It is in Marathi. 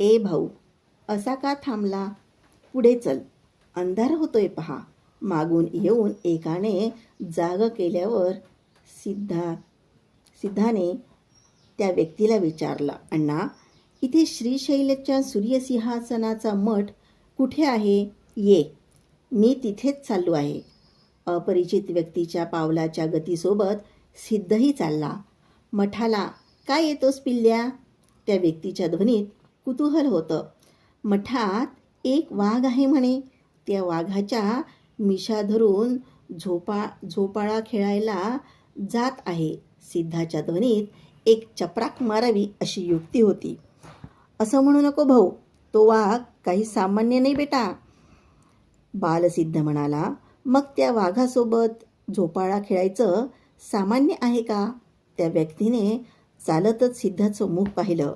ए भाऊ, असा का थांबला? पुढे चल, अंधार होतोय पहा. मागून येऊन एकाने जाग केल्यावर सिद्धाने त्या व्यक्तीला विचारलं, अण्णा, इथे श्रीशैलच्या सूर्यसिंहासनाचा मठ कुठे आहे? ये, मी तिथेच चाललो आहे. अपरिचित व्यक्तीच्या पावलाच्या गतीसोबत सिद्धही चालला. मठाला काय येतोस पिल्ल्या? त्या व्यक्तीच्या ध्वनीत कुतूहल होतं. मठात एक वाघ आहे म्हणे. त्या वाघाच्या मिशा धरून झोपाळा खेळायला जात आहे. सिद्धाच्या ध्वनीत एक चपराक मारावी अशी युक्ती होती. असं म्हणू नको भाऊ, तो वाघ काही सामान्य नाही बेटा. बालसिद्ध म्हणाला. मग त्या वाघासोबत झोपाळा खेळायचं सामान्य आहे का? त्या व्यक्तीने चालतच सिद्धाचं मुख पाहिलं.